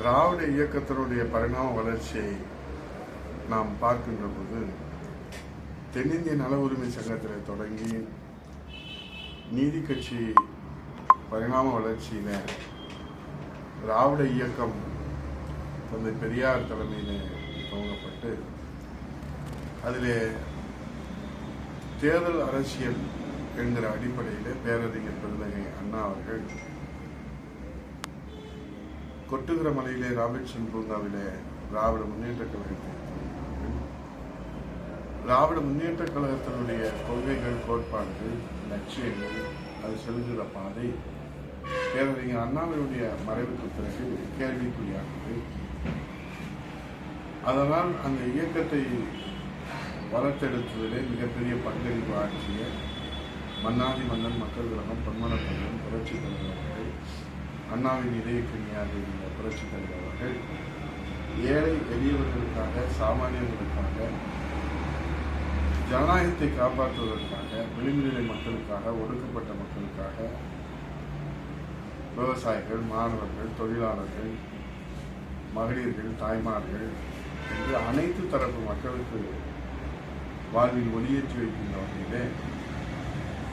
திராவிட இயக்கத்தினுடைய பரிணாம வளர்ச்சியை நாம் பார்க்கின்ற போது தென்னிந்திய நல உரிமை சங்கத்தில் தொடங்கி நீதி கட்சி பரிணாம வளர்ச்சியில திராவிட இயக்கம் தந்தை பெரியார் தலைமையில் துவங்கப்பட்டு அதிலே தேர்தல் அரசியல் என்கிற அடிப்படையில் பேரறிஞர் பெருந்தகை அண்ணா அவர்கள் கொட்டுகிற மலையிலே ராபின்சன் பூங்காவிலே திராவிட முன்னேற்ற கழகத்தை திராவிட முன்னேற்ற கழகத்தினுடைய கொள்கைகள், கோட்பாடுகள், லட்சியங்கள், அது செல்கிற பாதை பேரறிஞர் அண்ணாவினுடைய மறைவுக்கு பிறகு கேள்விக்குறியானது. அதனால் அந்த இயக்கத்தை வளர்த்தெடுத்ததிலே மிகப்பெரிய பங்களிப்பு ஆற்றிய மன்னாதி மன்னன் மக்கள் கழகம், பொன்மனத்தமிழன், புரட்சி தலைவர்கள், அண்ணாவின் இதய கன்னியாக இருந்த புரட்சி தலைவர்கள் ஏழை எளியவர்களுக்காக, சாமானியர்களுக்காக, ஜனநாயகத்தை காப்பாற்றுவதற்காக, விளிம்புநிலை மக்களுக்காக, ஒடுக்கப்பட்ட மக்களுக்காக, விவசாயிகள், மாணவர்கள், தொழிலாளர்கள், மகளிர்கள், தாய்மார்கள் என்று அனைத்து தரப்பு மக்களுக்கு வாழ்வில் ஒளியேற்றி வைக்கின்ற வகையிலே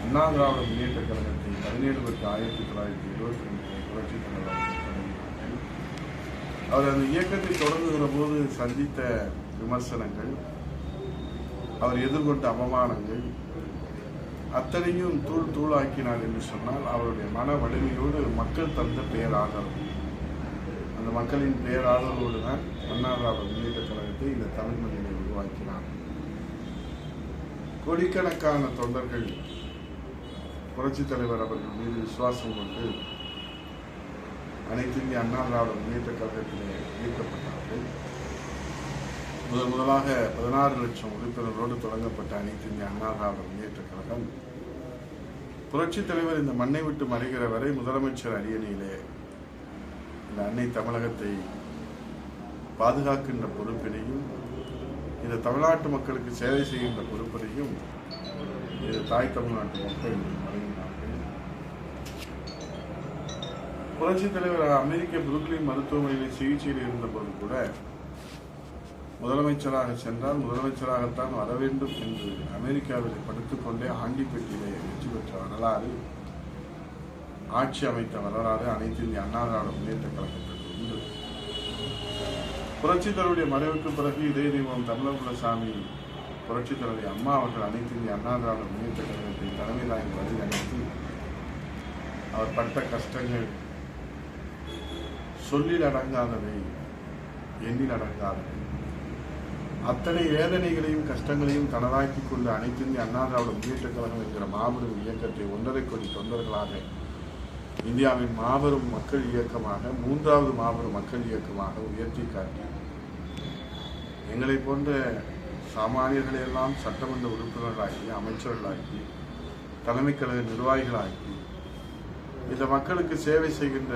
அண்ணா திராவிட முன்னேற்ற கழகத்தை 17/10/1972 புரட்சி தலைவர் தொடங்கினார்கள். அவர் அந்த இயக்கத்தை தொடங்குகிற போது சந்தித்த விமர்சனங்கள், அவர் எதிர்கொண்ட அவமானங்கள் அத்தனையும் தூள் தூளாக்கினார் என்று சொன்னால் அவருடைய மன வலிமையோடு மக்கள் தந்த பேராதரவு, அந்த மக்களின் பேராதரவோடு தான் அண்ணா திராவிட முன்னேற்ற கழகத்தை இந்த தமிழ் மண்ணிலே உருவாக்கினார். கோடிக்கணக்கான தொண்டர்கள் புரட்சித் தலைவர் அவர்கள் மீது விசுவாசம் கொண்டு அனைத்து இந்திய அண்ணா திராவிட முன்னேற்ற கழகத்திலே ஈர்க்கப்பட்டார்கள். முதலாக 16 லட்சம் உறுப்பினர்களோடு தொடங்கப்பட்ட அனைத்து இந்திய அண்ணா திராவிட முன்னேற்ற கழகம் புரட்சித் தலைவர் இந்த மண்ணை விட்டு மறைகிற வரை முதலமைச்சர் அரியணையிலே இந்த அன்னை தமிழகத்தை பாதுகாக்கின்ற பொறுப்பினையும், இந்த தமிழ்நாட்டு மக்களுக்கு சேவை செய்கின்ற பொறுப்பினையும் இது தாய் தமிழ்நாட்டு மக்கள் வழங்கினார்கள். புரட்சித் தலைவர் அமெரிக்க புருக்லின் மருத்துவமனையில் சிகிச்சையில் இருந்தபோது கூட முதலமைச்சராக சென்றால் முதலமைச்சராகத்தான் வர வேண்டும் என்று அமெரிக்காவில் படுத்துக்கொண்டே ஆண்டிப்பட்டியிலே வெற்றி பெற்ற வரலாறு, ஆட்சி அமைத்த வரலாறு அனைத்து இந்திய அண்ணா திராவிட முன்னேற்ற கழகத்திற்கு உண்டு. புரட்சித் தலைவருடைய மறைவுக்கு பிறகு இதய தெய்வம் தமிழகுலசாமி புரட்சித் தலைவர் அம்மா அவர்கள் அனைத்து இந்திய அண்ணா திராவிட முன்னேற்ற கழகத்தை தலைமை தாங்கி வழி அணைத்து அவர் பட்ட கஷ்டங்கள் சொல்லில் அடங்காதவை, எண்ணில் அடங்காதவை, அத்தனை வேதனைகளையும் கஷ்டங்களையும் தனதாக்கி கொண்டு அனைத்து இந்திய அண்ணா திராவிட முன்னேற்ற கழகம் என்கிற மாபெரும் இயக்கத்தை 1.5 கோடி தொண்டர்களாக இந்தியாவின் மாபெரும் மக்கள் இயக்கமாக, 3வது மாபெரும் மக்கள் இயக்கமாக உயர்த்தி காட்டி எங்களை போன்ற சாமானியர்களை எல்லாம் சட்டமன்ற உறுப்பினர்களாக்கி, அமைச்சர்களாக்கி, தலைமை கழக நிர்வாகிகளாக்கி இந்த மக்களுக்கு சேவை செய்கின்ற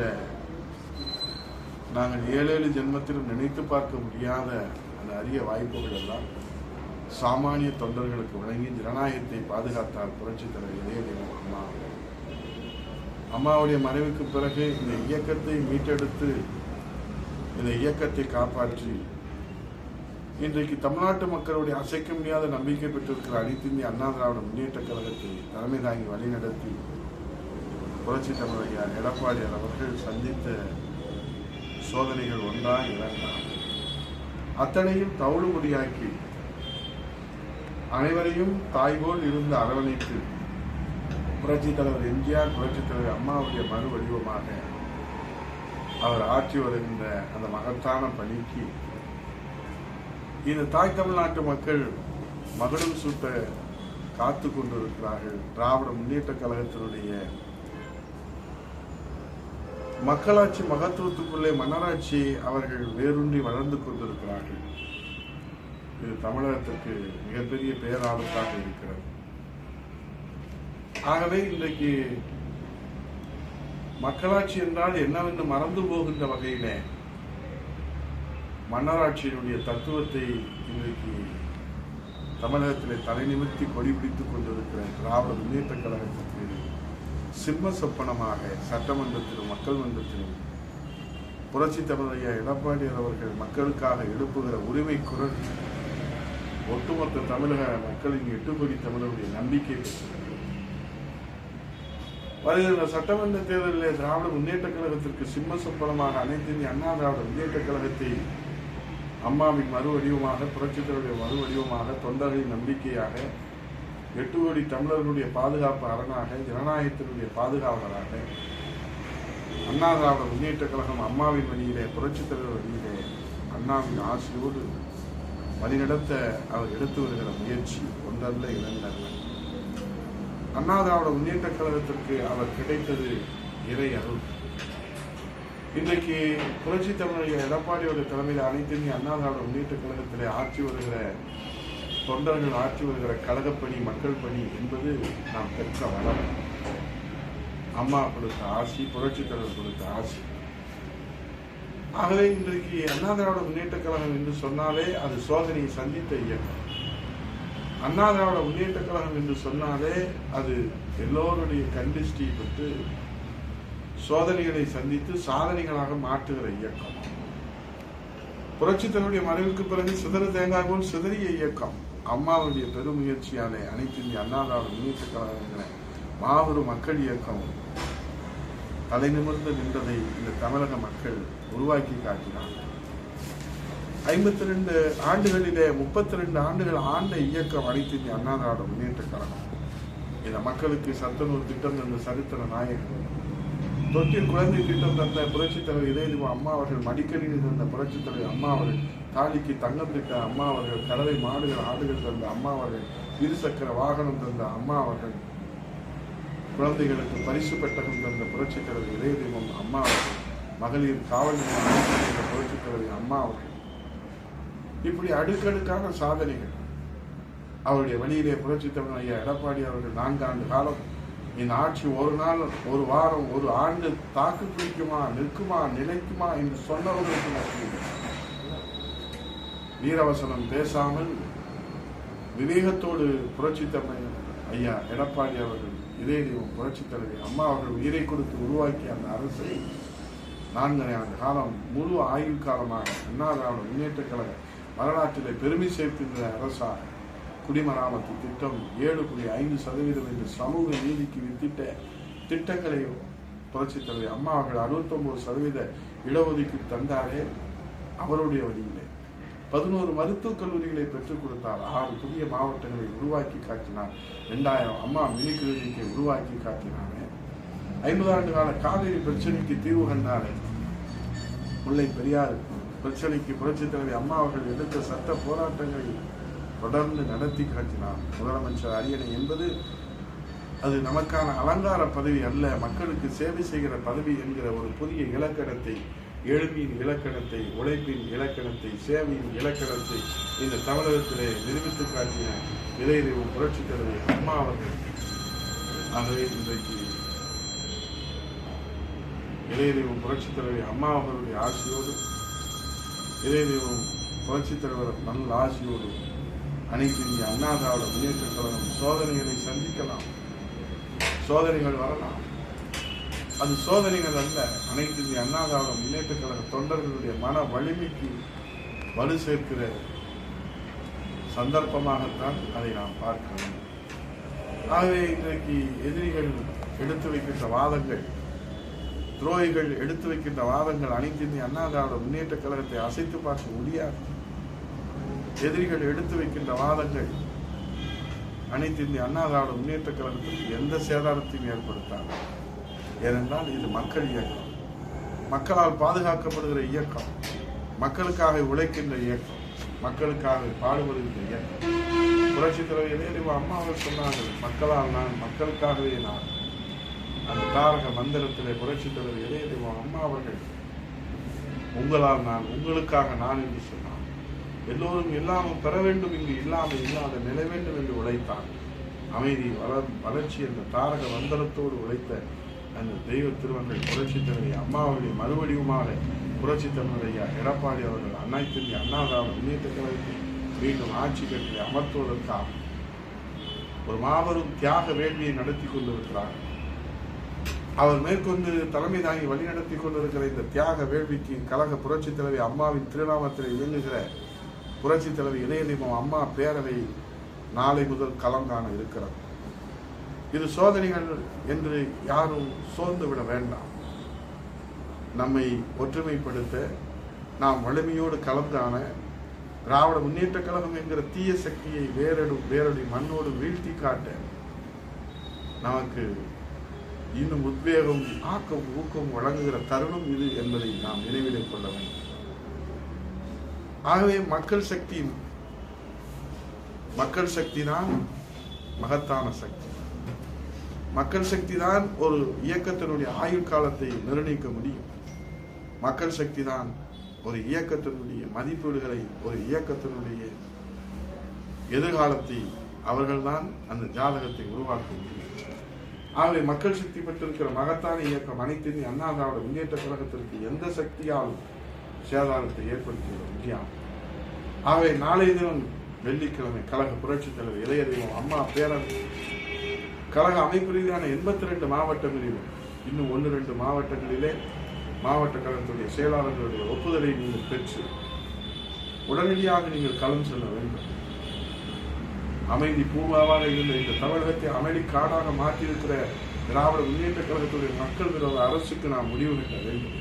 நாங்கள் 7 ஜென்மத்திலும் நினைத்து பார்க்க முடியாத அந்த அரிய வாய்ப்புகள் எல்லாம் சாமானிய தொண்டர்களுக்கு வழங்கி ஜனநாயகத்தை பாதுகாத்தார் புரட்சித் தலைவர் இதய தெய்வம் அம்மா. அம்மாவுடைய மறைவுக்கு பிறகு இந்த இயக்கத்தை மீட்டெடுத்து, இந்த இயக்கத்தை காப்பாற்றி இன்றைக்கு தமிழ்நாட்டு மக்களுடைய அசைக்க முடியாத நம்பிக்கை பெற்றிருக்கிற அனைத்து இந்திய அண்ணா திராவிட முன்னேற்ற கழகத்தை தலைமை தாங்கி வழிநடத்தி புரட்சி தமிழர் எடப்பாடியார் அவர்கள் சந்தித்த சோதனைகள் 1, 2 அத்தனையும் தவிடுபடியாக்கி அனைவரையும் தாய்போல் இருந்து அரவணைத்து புரட்சித் தலைவர் எம்ஜிஆர், புரட்சித் தலைவர் அம்மாவுடைய மறு வடிவமாக அவர் ஆற்றி வருகின்ற அந்த மகத்தான பணிக்கு இந்த தாய் தமிழ்நாட்டு மக்கள் மகுடம் சூட்ட காத்து கொண்டிருக்கிறார்கள். திராவிட முன்னேற்ற கழகத்தினுடைய மக்களாட்சி மகத்துவத்துக்குள்ளே மன்னராட்சி அவர்கள் வேரூன்றி வளர்ந்து கொண்டிருக்கிறார்கள். இது தமிழகத்திற்கு மிகப்பெரிய பேராபத்தாக இருக்கிறது. ஆகவே இன்றைக்கு மக்களாட்சி என்றால் என்னவென்று மறந்து போகின்ற வகையிலே மன்னராட்சியினுடைய தத்துவத்தை இன்றைக்கு தமிழகத்திலே தலை நிமிர்த்தி கொடி பிடித்துக் கொண்டிருக்கிற திராவிட முன்னேற்ற கழகத்திற்கு சிம்ம சொப்பனமாக சட்டமன்றத்திலும் மக்கள் மன்றத்திலும் புரட்சி தமிழர் எடப்பாடியார் அவர்கள் மக்களுக்காக எழுப்புகிற உரிமை குரல் ஒட்டுமொத்த தமிழக மக்களின் 8 கோடி தமிழருடைய நம்பிக்கை பெற்றது. வருகின்ற சட்டமன்ற தேர்தலில் திராவிட முன்னேற்ற கழகத்திற்கு சிம்ம சொப்பனமாக அனைத்து இந்திய அண்ணா திராவிட முன்னேற்ற கழகத்தை அம்மாவின் மறுவடிவமாக, புரட்சித்தலைவருடைய மறுவடிவமாக, தொண்டர்களின் நம்பிக்கையாக, 8 கோடி தமிழர்களுடைய பாதுகாப்பு அரணாக, ஜனநாயகத்தினுடைய பாதுகாவலராக அண்ணா திராவிட முன்னேற்ற கழகம் அம்மாவின் வழியிலே, புரட்சித்தலைவர் வழியிலே அண்ணாவின் ஆசையோடு வழிநடத்த அவர் எடுத்து வருகிற முயற்சி ஒன்றல்ல இரண்டல்ல. அண்ணா திராவிட முன்னேற்ற கழகத்திற்கு அவர் கிடைத்தது இறை அருள். இன்றைக்கு புரட்சி தமிழர் எடப்பாடியோட தலைமையில் அனைத்து இந்திய அண்ணா திராவிட முன்னேற்ற கழகத்திலே ஆட்சி வருகிற தொண்டர்கள், ஆட்சி வருகிற கழகப்பணி, மக்கள் பணி என்பது நாம் பெற்ற வளம். அம்மா கொடுத்த ஆசி, புரட்சி தலைவர் கொடுத்த ஆசி. ஆகவே இன்றைக்கு அண்ணா திராவிட முன்னேற்ற கழகம் என்று சொன்னாலே அது சோதனையை சந்தித்த இயக்கம். அண்ணா திராவிட முன்னேற்ற கழகம் என்று சொன்னாலே அது எல்லோருடைய கண்டிஷ்டி பெற்று சோதனைகளை சந்தித்து சாதனைகளாக மாற்றுகிற இயக்கம். புரட்சித்தலைவருடைய மறைவுக்கு பிறகு சிதறு தேங்காய் போல் சிதறிய இயக்கம். அம்மாவுடைய பெருமுயற்சியாலே அனைத்து இந்திய அண்ணா திராவிட முன்னேற்ற கழகங்கிற மாபெரும் மக்கள் இயக்கம் தலை நிமிர்ந்து நின்றதை இந்த தமிழக மக்கள் உருவாக்கி காட்டினார். 52 ஆண்டுகளிலே 32 ஆண்டுகள் ஆண்ட இயக்கம் அனைத்து இந்திய அண்ணா திராவிட முன்னேற்ற கழகம். இந்த மக்களுக்கு சத்துணவு திட்டம் தந்த சரித்திர நாயகர், தொட்டில் குழந்தை திட்டம் தந்த புரட்சித் தலைவர் இதயதீப அம்மா அவர்கள், மடிக்கணினி தந்த புரட்சித் தலைவர் அம்மா அவர்கள், தாலிக்கு தங்கம் திட்ட அம்மா அவர்கள், கறவை மாடுகள் ஆடுகள் தந்த அம்மா அவர்கள், இருசக்கர வாகனம் தந்த அம்மா அவர்கள், குழந்தைகளுக்கு பரிசு பெட்டகம் தந்த புரட்சித் தலைவர் இதயதீபம் அம்மா அவர்கள், மகளிர் காவல் நிலையம் புரட்சித் தலைவர் அம்மா அவர்கள். இப்படி அடுக்கடுக்கான சாதனைகள். அவருடைய வழியிலே புரட்சித் தமிழர் எடப்பாடி அவர்கள் 4 ஆண்டு காலம் இந்த ஆட்சி ஒரு நாள், ஒரு வாரம், ஒரு ஆண்டு தாக்கு பிடிக்குமா, நிற்குமா, நிலைக்குமா என்று சொன்னவர்களுக்கு மத்தியில் வீரவசனம் பேசாமல் விவேகத்தோடு புரட்சித் தமிழர் ஐயா எடப்பாடி அவர்கள், இதயதீபம் புரட்சித் தலைவர் அம்மா அவர்கள் உயிரை கொடுத்து உருவாக்கிய அந்த அரசை 4 ஆண்டு காலம் முழு ஆயுள் காலமாக அண்ணா திராவிட முன்னேற்ற கழக வரலாற்றிலே பெருமை சேர்க்கின்ற அரசாக குடிமராமத்து திட்டம் 7.5% என்று சமூக நீதிக்கு வித்திட்ட திட்டங்களை புரட்சித் தலைவர் அம்மா அவர்கள் 69% இடஒதுக்கீடு தந்தாரே. அவருடைய வழியிலே 11 மருத்துவக் கல்லூரிகளை பெற்றுக் கொடுத்தார். 6 புதிய மாவட்டங்களை உருவாக்கி காட்டினார். 2000 அம்மா மினி கிளினிக்கை உருவாக்கி காட்டினாரே. 50 ஆண்டு கால காவிரி பிரச்சனைக்கு தீர்வு கண்டாரே. முல்லை பெரியார் பிரச்சனைக்கு புரட்சித் தலைவர் அம்மா அவர்கள் எடுத்த சட்ட போராட்டங்களை தொடர்ந்து நடத்தி காட்டினார். முதலமைச்சர் அரியணை என்பது அது நமக்கான அலங்கார பதவி அல்ல, மக்களுக்கு சேவை செய்கிற பதவி என்கிற ஒரு புதிய இலக்கணத்தை, எழுமையின் இலக்கணத்தை, உழைப்பின் இலக்கணத்தை, சேவையின் இலக்கணத்தை இந்த தமிழகத்திலே நிரூபித்து காட்டின இதயதீபம் புரட்சித் தலைவர் அம்மா அவர்கள். ஆகவே இன்றைக்கு இதயதீபம் புரட்சித் தலைவர் அம்மா அவர்களுடைய ஆசையோடு, இதயதீபம் புரட்சித் தலைவர் நல்ல ஆசையோடு அனைத்து இந்திய அண்ணா திராவிட முன்னேற்ற கழகம் சோதனைகளை சந்திக்கலாம், சோதனைகள் வரலாம். அது சோதனைகள் அல்ல, அனைத்து இந்திய அண்ணா திராவிட முன்னேற்ற கழக தொண்டர்களுடைய மன வலிமைக்கு வலு சேர்க்கிற சந்தர்ப்பமாகத்தான் அதை நாம் பார்க்க வேண்டும். ஆகவே இன்றைக்கு எதிரிகள் எடுத்து வைக்கின்ற வாதங்கள், துரோகிகள் எடுத்து வைக்கின்ற வாதங்கள் அனைத்து இந்திய அண்ணா திராவிட முன்னேற்ற கழகத்தை அசைத்து பார்க்க முடியாது. எதிரிகள் எடுத்து வைக்கின்ற வாதங்கள் அனைத்து இந்திய அண்ணா திராவிட முன்னேற்ற கழகத்திற்கு எந்த சேதாரத்தையும் ஏற்படுத்தாது. ஏனென்றால் இது மக்கள் இயக்கம், மக்களால் பாதுகாக்கப்படுகிற இயக்கம், மக்களுக்காக உழைக்கின்ற இயக்கம், மக்களுக்காக பாடுபடுகின்ற இயக்கம். புரட்சித் தலைவர் இதயதீபம் அம்மா அவர்கள் சொன்னார்கள், மக்களால் நான், மக்களுக்காகவே நான். அந்த தாரக மந்திரத்திலே புரட்சித் தலைவர் இதயதீபம் அம்மா அவர்கள் உங்களால் நான், உங்களுக்காக நான் என்று சொன்னார். எல்லோரும் எல்லாமும் பெற வேண்டும், இங்கு இல்லாமல் இல்லாத நிலை வேண்டும் என்று உழைத்தார். அமைதி, வளர்ச்சி என்ற தாரக மந்திரத்தோடு உழைத்த அந்த தெய்வ திருமகள் புரட்சித் தலைவர் அம்மாவுடைய மறுவடிவமாக புரட்சித் தமிழர் ஐயா எடப்பாடி அவர்கள் அனைத்து இந்திய அண்ணா திராவிட முன்னேற்ற கழகத்தை மீண்டும் ஆட்சி கட்டில் அமர்த்துவதற்காக ஒரு மாபெரும் தியாக வேள்வியை நடத்தி கொண்டிருக்கிறார். அவர் மேற்கொண்டு தலைமை தாங்கி வழிநடத்தி கொண்டிருக்கிற இந்த தியாக வேள்விக்கு கழக புரட்சி தலைவி அம்மாவின் திருநாமத்தில் இயங்குகிற புரட்சி தலைவி இதய தெய்வம் அம்மா பேரவை நாளை முதல் களம் காண இருக்கிறது. இது சோதனைகள் என்று யாரும் சோர்ந்து விட வேண்டாம். நம்மை ஒற்றுமைப்படுத்த, நாம் வலிமையோடு களம் காண, திராவிட முன்னேற்ற கழகம் என்கிற தீய சக்தியை வேரடி மண்ணோடு வீழ்த்தி காட்ட நமக்கு இன்னும் உத்வேகம், ஆக்கம், ஊக்கம் வழங்குகிற தருணம் இது என்பதை நாம் நினைவிலே கொள்ள வேண்டும். ஆகவே மக்கள் சக்தி தான் மகத்தான சக்தி. மக்கள் சக்தி தான் ஒரு இயக்கத்தினுடைய ஆயுள் காலத்தை நிர்ணயிக்க முடியும். மக்கள் சக்தி தான் ஒரு இயக்கத்தினுடைய மதிப்பீடுகளை, ஒரு இயக்கத்தினுடைய எதிர்காலத்தை அவர்கள்தான் அந்த ஜாதகத்தை உருவாக்க முடியும். ஆகவே மக்கள் சக்தி பெற்றிருக்கிற மகத்தான இயக்கம் அனைத்து இந்திய அண்ணா திராவிட முன்னேற்ற கழகத்திற்கு எந்த சக்தியாலும் சேதாரத்தை ஏற்படுத்திவிட முடியாது. ஆகவே நாளைய தினம் வெள்ளிக்கிழமை கழக புரட்சி தலைவர் இதய தெய்வம் அம்மா பேரவை கழக அமைப்பு ரீதியான 82 மாவட்ட பிரிவு, இன்னும் 1-2 மாவட்டங்களிலே மாவட்ட கழகத்துடைய செயலாளர்களுடைய ஒப்புதலை நீங்கள் பெற்று உடனடியாக நீங்கள் களம் செல்ல வேண்டும். அமைதி பூங்காவாக இருந்த இந்த தமிழகத்தை அமைதி காடாக மாற்றியிருக்கிற திராவிட முன்னேற்ற கழகத்துடைய மக்கள் விரோத அரசுக்கு நாம் முடிவு கட்ட வேண்டும்.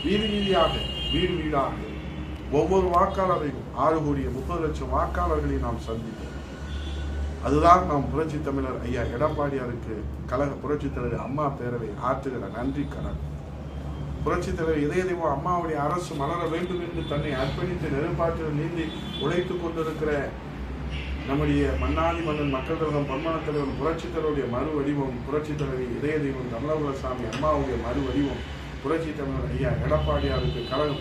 வீதியாக, வீடு வீடாக ஒவ்வொரு வாக்காளரையும் 6,30,00,000 வாக்காளர்களை நாம் சந்திப்போம். அதுதான் நாம் புரட்சி தமிழர் ஐயா எடப்பாடியாருக்கு கழக புரட்சி தலைவர் அம்மா பேரவை ஆற்றுகிற நன்றி கடன். புரட்சி தலைவர் இதய தெய்வம் அம்மாவுடைய அரசு மலர வேண்டும் என்று தன்னை அர்ப்பணித்து நெருப்பாற்றில் நீந்தி உழைத்துக் கொண்டிருக்கிற நம்முடைய மன்னாதி மன்னன் மக்கள் கழகம் பொன்மன தலைவர் புரட்சி தலைவருடைய மறு வடிவம் புரட்சி தலைவி இதய தெய்வம் தமிழகுலசாமி அம்மாவுடைய மறு வடிவம் புரட்சி தமிழர் ஐயா எடப்பாடியாருக்கு கழக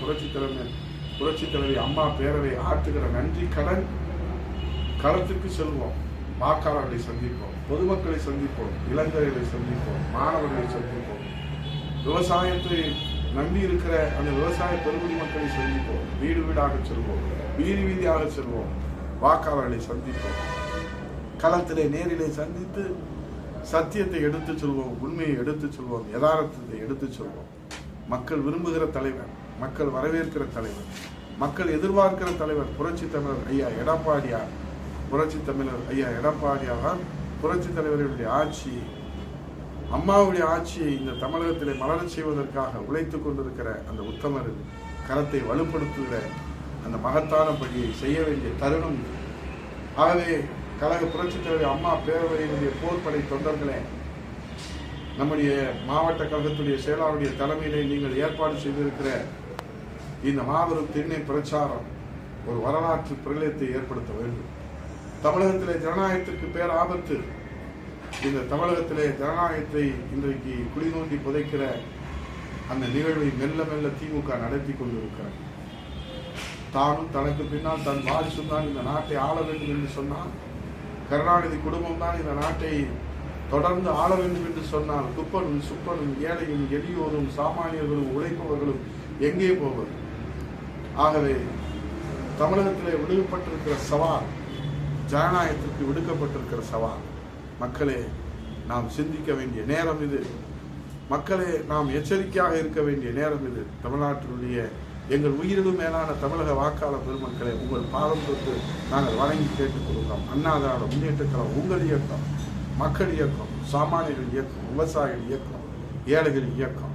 புரட்சி தலைவி அம்மா பேரவை ஆற்றுகிற நன்றி கடன். களத்துக்கு செல்வோம், வாக்காளர்களை சந்திப்போம், பொதுமக்களை சந்திப்போம், இளைஞர்களை சந்திப்போம், மாணவர்களை சந்திப்போம், விவசாயத்தை நம்பி இருக்கிற அந்த விவசாய பெருங்குடி மக்களை சந்திப்போம், வீடு வீடாக செல்வோம், வீதியாக செல்வோம், வாக்காளர்களை சந்திப்போம், களத்திலே நேரிலே சந்தித்து சத்தியத்தை எடுத்துச் சொல்வோம், உண்மையை எடுத்துச் சொல்வோம், யதார்த்தத்தை எடுத்துச் சொல்வோம். மக்கள் விரும்புகிற தலைவர், மக்கள் வரவேற்கிற தலைவர், மக்கள் எதிர்பார்க்கிற தலைவர் புரட்சி தமிழர் ஐயா எடப்பாடியார். புரட்சி தமிழர் ஐயா எடப்பாடியார் புரட்சி தலைவர்களுடைய ஆட்சியை, அம்மாவுடைய ஆட்சியை இந்த தமிழகத்திலே மலரச் செய்வதற்காக உழைத்துக் கொண்டிருக்கிற அந்த உத்தமர் கரத்தை வலுப்படுத்துகிற அந்த மகத்தான பணியை செய்ய வேண்டிய தருணம். ஆகவே கழக புரட்சி தலைவர் அம்மா பேரவையினுடைய போர்ப்படை தொண்டர்களே, நம்முடைய மாவட்ட கழகத்துடைய செயலாளருடைய தலைமையிலே நீங்கள் ஏற்பாடு செய்திருக்கிற இந்த மாபெரும் திண்ணை பிரச்சாரம் ஒரு வரலாற்று பிரளயத்தை ஏற்படுத்த வேண்டும். தமிழகத்திலே ஜனநாயகத்திற்கு பேர் ஆபத்து. இந்த தமிழகத்திலே ஜனநாயகத்தை இன்றைக்கு குழி நோண்டி புதைக்கிற அந்த நிகழ்வை மெல்ல மெல்ல திமுக நடத்தி கொண்டிருக்கிறார். தானும் தனக்கு பின்னால் தன் வாரிசும் தான் இந்த நாட்டை ஆள வேண்டும் என்று சொன்னால், கருணாநிதி குடும்பம் தான் இந்த நாட்டை தொடர்ந்து ஆள வேண்டும் என்று சொன்னால், குப்பனும் சுப்பனும் ஏழையும் எளியோரும் சாமானியர்களும் உழைப்பவர்களும் எங்கே போவது? ஆகவே தமிழகத்திலே விடுவிக்கப்பட்டிருக்கிற சவால், ஜனநாயகத்திற்கு விடுக்கப்பட்டிருக்கிற சவால். மக்களே, நாம் சிந்திக்க வேண்டிய நேரம் இது. மக்களே, நாம் எச்சரிக்கையாக இருக்க வேண்டிய நேரம் இது. தமிழ்நாட்டினுடைய எங்கள் உயிரிலும் மேலான தமிழக வாக்காளர் பெருமக்களே, உங்கள் பாதம் தொட்டு நாங்கள் வணங்கி கேட்டுக் கொள்கிறோம். அண்ணா திராவிட முன்னேற்ற கழகம் உங்கள் இயக்கம், மக்கள் இயக்கம், சாமானியர்கள் இயக்கம், விவசாயிகள் இயக்கம், ஏழைகள் இயக்கம்.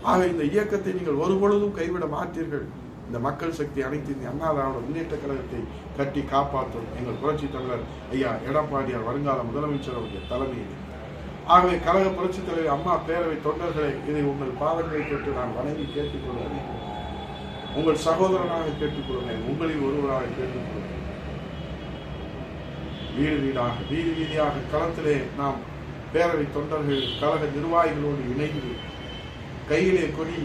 ஆக இந்த இயக்கத்தை நீங்கள் ஒருபொழுதும் கைவிட மாட்டீர்கள். இந்த மக்கள் சக்தி அனைத்து இந்திய அண்ணா திராவிட முன்னேற்ற கழகத்தை கட்டி காப்பாற்றும் எங்கள் புரட்சி தமிழர் ஐயா எடப்பாடியார் வருங்கால முதலமைச்சர் அவருடைய தலைமையில். ஆகவே கழக புரட்சி தலைவர் அம்மா பேரவை தொண்டர்களை, இதை உங்கள் பாதங்களை தொட்டு நான் வணங்கி கேட்டுக்கொள்கிறேன். உங்கள் சகோதரனாக கேட்டுக்கொள்கிறேன், உங்களில் ஒருவராக கேட்டுக்கொள்கிறேன். வீதி வீதியாக களத்திலே நாம் பேரவை தொண்டர்கள் கழக நிர்வாகிகளோடு இணைந்து, கையிலே கொடி,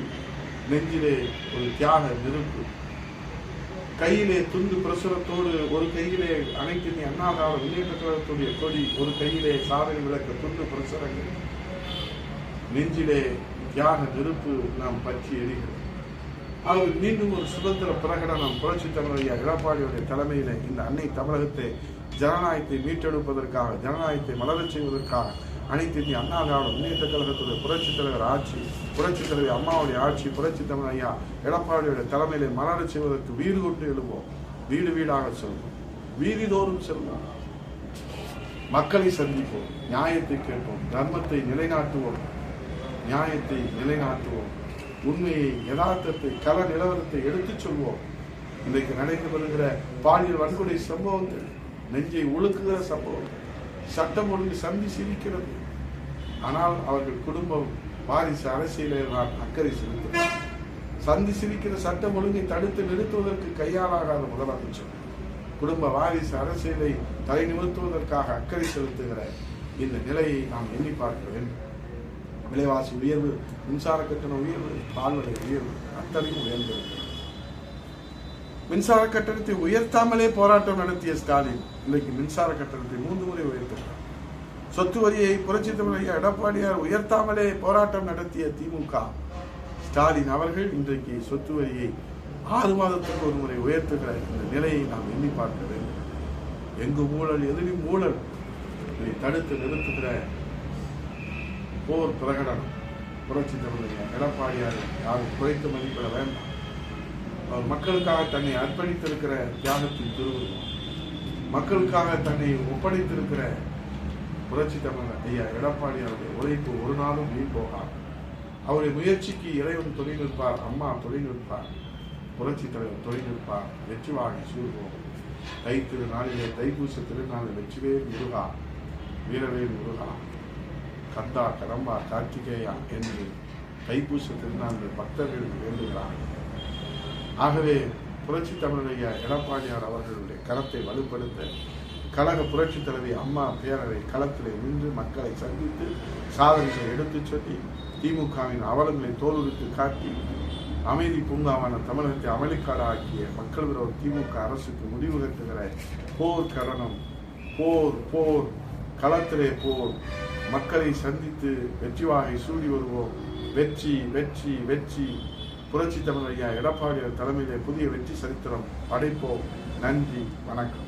நெஞ்சிலே ஒரு தியாக நெருப்பு, கையிலே துண்டு பிரசுரத்தோடு, ஒரு கையிலே அனைத்து இந்திய அண்ணா திராவிட முன்னேற்ற கழகத்துடைய கொடி, ஒரு கையிலே சாதனை விளக்க துண்டு பிரசுரங்கள், நெஞ்சிலே தியாக நெருப்பு நாம் பற்றி எரிகிறோம். ஆகவே மீண்டும் ஒரு சுதந்திர பிரகடனம் புரட்சி தமிழர் எடப்பாடியுடைய தலைமையில இந்த அன்னை தமிழகத்தை ஜனநாயகத்தை மீட்டெடுப்பதற்காக, ஜனநாயகத்தை மலரச் செய்வதற்காக, அனைத்து இந்திய அண்ணா திராவிட முன்னேற்ற கழகத்துடைய புரட்சித் தலைவர் ஆட்சி, புரட்சித் தலைவர் அம்மாவுடைய ஆட்சி, புரட்சி தமிழ் ஐயா எடப்பாடியுடைய தலைமையிலே மலரச் செய்வதற்கு வீடு கொண்டு எழுவோம். வீடு வீடாக செல்வோம், வீதிதோறும் செல்வோம், மக்களை சந்திப்போம், நியாயத்தை கேட்போம், தர்மத்தை நிலைநாட்டுவோம், நியாயத்தை நிலைநாட்டுவோம், உண்மையை, யதார்த்தத்தை, கள நிலவரத்தை எடுத்துச் சொல்வோம். இன்றைக்கு நடைபெற்று வருகிற பாலியல் வன்கொடை சம்பவங்கள், நெஞ்சை உழுக்குகிற சம்பவம், சட்டம் ஒழுங்கு சந்தி சிரிக்கிறது. ஆனால் அவர்கள் குடும்பம் வாரிசு அரசியலில் அக்கறை செலுத்துகிறார். சந்தி சிரிக்கிற சட்டம் ஒழுங்கை தடுத்து நிறுத்துவதற்கு கையாளாகாத முதலமைச்சர் குடும்ப வாரிசு அரசியலை தலை நிமிர்த்துவதற்காக அக்கறை செலுத்துகிற இந்த நிலையை நாம் எண்ணி பார்க்க வேண்டும். விலைவாசி உயர்வு, மின்சார கட்டண உயர்வு, பால்விலை உயர்வு அத்தனையும் உயர்ந்திருக்கிறது. மின்சார கட்டணத்தை உயர்த்தாமலே போராட்டம் நடத்திய ஸ்டாலின் இன்றைக்கு மின்சார கட்டணத்தை 3 முறை உயர்த்தினார். சொத்து வரியை புரட்சித் தமிழ் ஐயா எடப்பாடியார் உயர்த்தாமலே போராட்டம் நடத்திய திமுக ஸ்டாலின் அவர்கள் இன்றைக்கு சொத்து வரியை 6 மாதத்துக்கு ஒரு முறை உயர்த்துகிற இந்த நிலையை நாம் எண்ணி பார்க்க வேண்டும். எங்கு ஊழல், எதிலும் ஊழல், இதை தடுத்து நிறுத்துகிற போர் பிரகடனம் புரட்சித் தமிழ் ஐயா எடப்பாடியார் யாரும் குறைத்து மதிப்பிட வேண்டாம். அவர் மக்களுக்காக தன்னை அர்ப்பணித்திருக்கிற தியாகத்தின் திருவுருவம், மக்களுக்காக தன்னை ஒப்படைத்திருக்கிற புரட்சி தமிழ் ஐயா எடப்பாடியாருடைய உழைப்பு ஒரு நாளும் வீண் போகாது. அவருடைய முயற்சிக்கு இறைவன் துணை நிற்பார், அம்மா துணை நிற்பார், புரட்சி தலைவர் துணை நிற்பார். வெற்றி வாகை சூழ்வோம். தை திருநாளிலே, தைப்பூச திருநாளில் வெற்றிவேல் முருகா, வீரவேல் முருகா, கந்தா, கடம்பா, கார்த்திகேயா என்று தைப்பூச திருநாளில் பக்தர்கள் வேண்டுகிறார்கள். ஆகவே புரட்சி தமிழ் ஐயா எடப்பாடியார் அவர்களுடைய கரத்தை வலுப்படுத்த கழக புரட்சி தலைவி அம்மா பேரவை களத்திலே நின்று மக்களை சந்தித்து சாதனைகளை எடுத்துச் சொல்லி திமுகவின் அவலங்களை தோலுரித்து காட்டி அமைதி பூங்காவான தமிழகத்தை அமளிக்காடு ஆக்கிய மக்கள் விரோத திமுக அரசுக்கு முடிவு கட்டுகிற போர் கரணம், போர் போர் களத்திலே போர், மக்களை சந்தித்து வெற்றி வாகை சூடி வருவோம். வெற்றி வெற்றி வெற்றி. புரட்சி தமிழ் ஐயா எடப்பாடியார் தலைமையிலே புதிய வெற்றி சரித்திரம் படைப்போம். நன்றி, வணக்கம்.